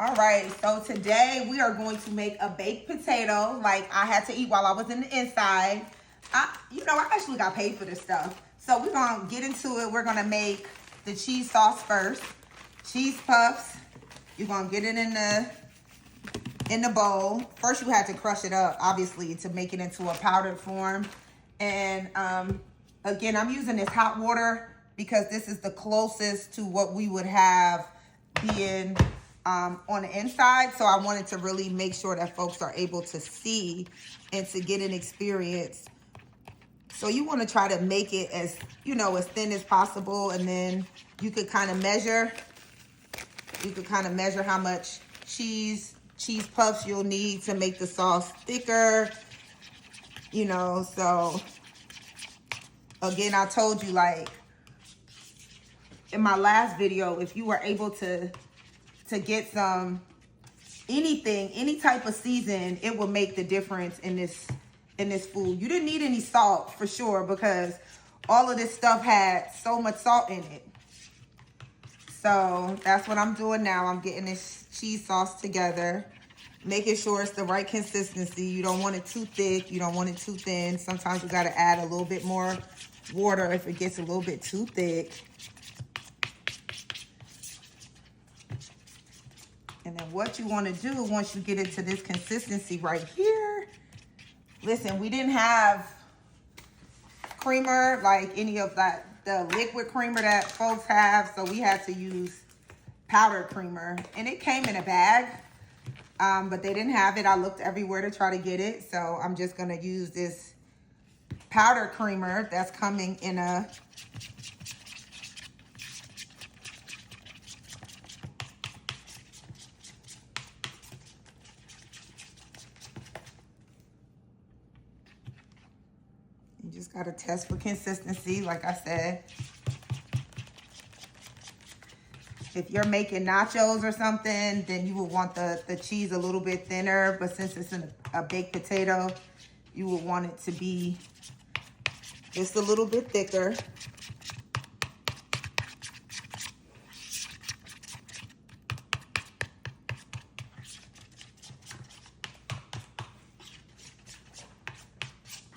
All right, so today we are going to make a baked potato like I had to eat while I was in the inside. I actually got paid for this stuff. So we're going to get into it. We're going to make the cheese sauce first. Cheese puffs. You're going to get it in the bowl. First you had to crush it up, obviously, to make it into a powdered form. And again, I'm using this hot water because this is the closest to what we would have being on the inside. So I wanted to really make sure that folks are able to see and to get an experience. So you want to try to make it as thin as possible, and then you could kind of measure. You could kind of measure how much cheese puffs you'll need to make the sauce thicker. So again, I told you, like in my last video, if you were able to get any type of season, it will make the difference in this food. You didn't need any salt for sure, because all of this stuff had so much salt in it. So that's what I'm doing now. I'm getting this cheese sauce together, making sure it's the right consistency. You don't want it too thick. You don't want it too thin. Sometimes you got to add a little bit more water if it gets a little bit too thick. And then what you want to do once you get into this consistency right here, listen, we didn't have creamer like any of that, the liquid creamer that folks have, so we had to use powdered creamer. And it came in a bag, but they didn't have it. I looked everywhere to try to get it, so I'm just going to use this powdered creamer that's coming in a You just got to test for consistency, like I said. If you're making nachos or something, then you would want the cheese a little bit thinner. But since it's a baked potato, you would want it to be just a little bit thicker.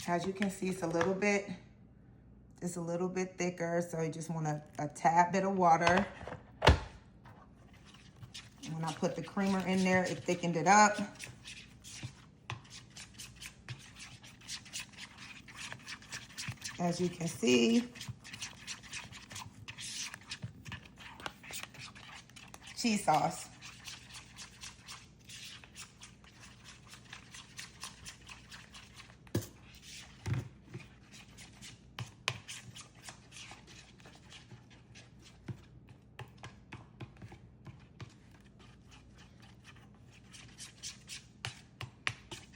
As you can see, it's a little bit thicker, so you just want a tad bit of water. When I put the creamer in there, it thickened it up. As you can see, cheese sauce.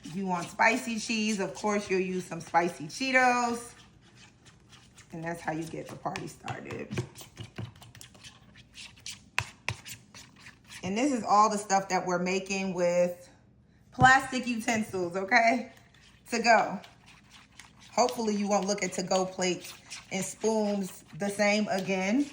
If you want spicy cheese, of course, you'll use some spicy Cheetos. And that's how you get the party started. And this is all the stuff that we're making with plastic utensils, okay? To go. Hopefully you won't look at to-go plates and spoons the same again.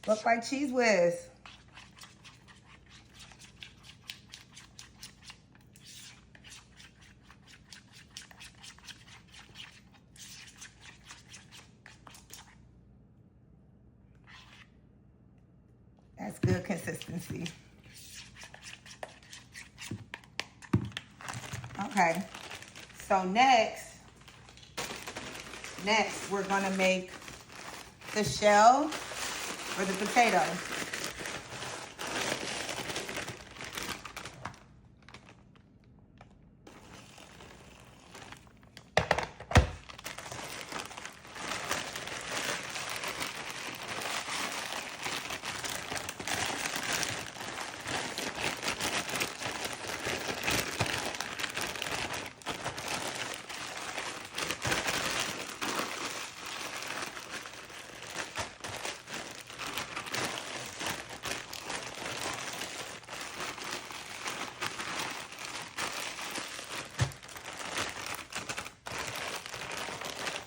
Look like Cheese Whiz. That's good consistency. Okay, so next we're gonna make the shell for the potato.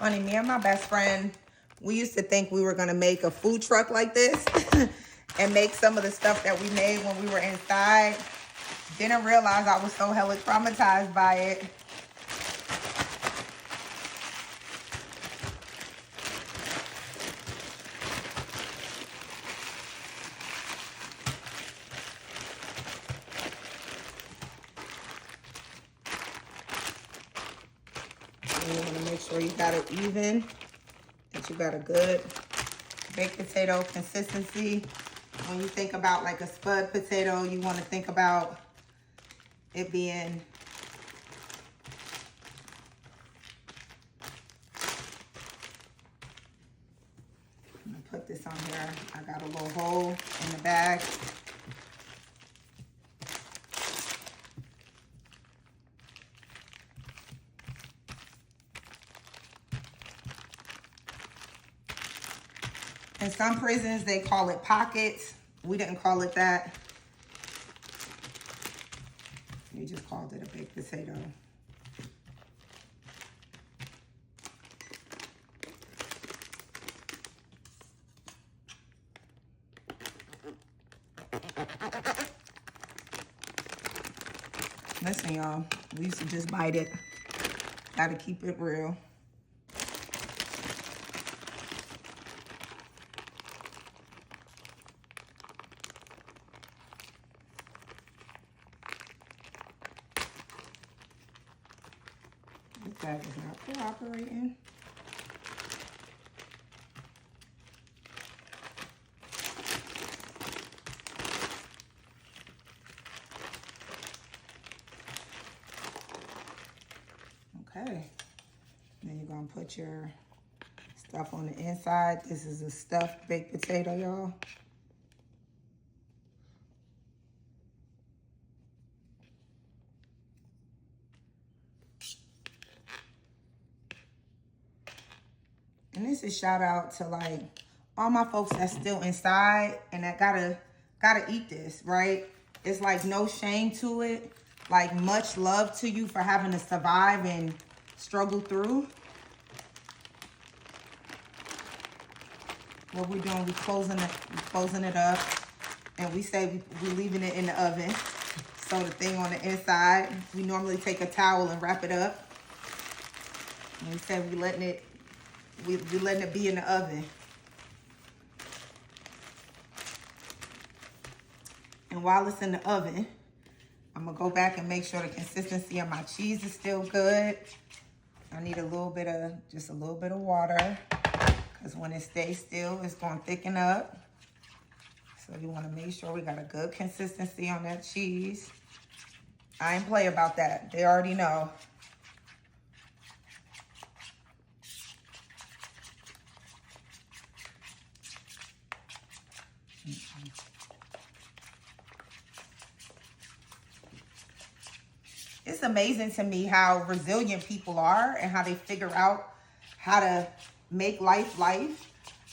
funny. Me and my best friend, we used to think we were going to make a food truck like this and make some of the stuff that we made when we were inside. Didn't realize I was so hella traumatized by it. And you want to make sure you got it even, that you got a good baked potato consistency. When you think about like a spud potato, you want to think about it being I'm gonna put this on here. I got a little hole in the bag. In some prisons, they call it pockets. We didn't call it that. We just called it a baked potato. Listen, y'all, we used to just bite it. Gotta keep it real. This bag is not cooperating. Okay, then you're gonna put your stuff on the inside. This is a stuffed baked potato, y'all. And this is shout out to like all my folks that's still inside and that gotta eat this, right? It's like no shame to it. Like much love to you for having to survive and struggle through. What we're doing, we closing it up, and we say we leaving it in the oven. So the thing on the inside, we normally take a towel and wrap it up. And we say we letting it be in the oven. And while it's in the oven, I'm gonna go back and make sure the consistency of my cheese is still good. I need just a little bit of water, because when it stays still, it's gonna thicken up. So you wanna make sure we got a good consistency on that cheese. I ain't play about that. They already know. It's amazing to me how resilient people are and how they figure out how to make life.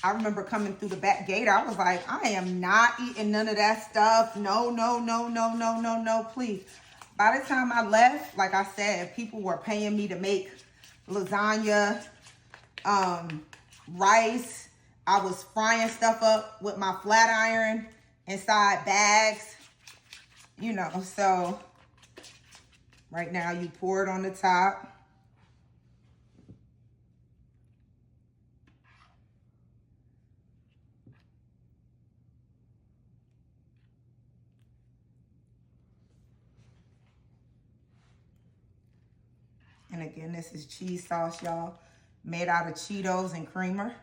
I remember coming through the back gate. I was like, I am not eating none of that stuff. No, no, no, no, no, no, no, please. By the time I left, like I said, people were paying me to make lasagna, rice. I was frying stuff up with my flat iron inside bags, you know, so right now you pour it on the top. And again, this is cheese sauce, y'all, made out of Cheetos and creamer.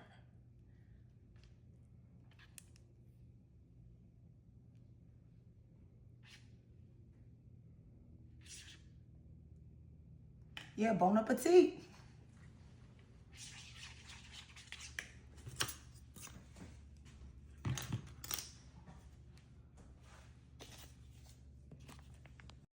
Yeah, bon appetit.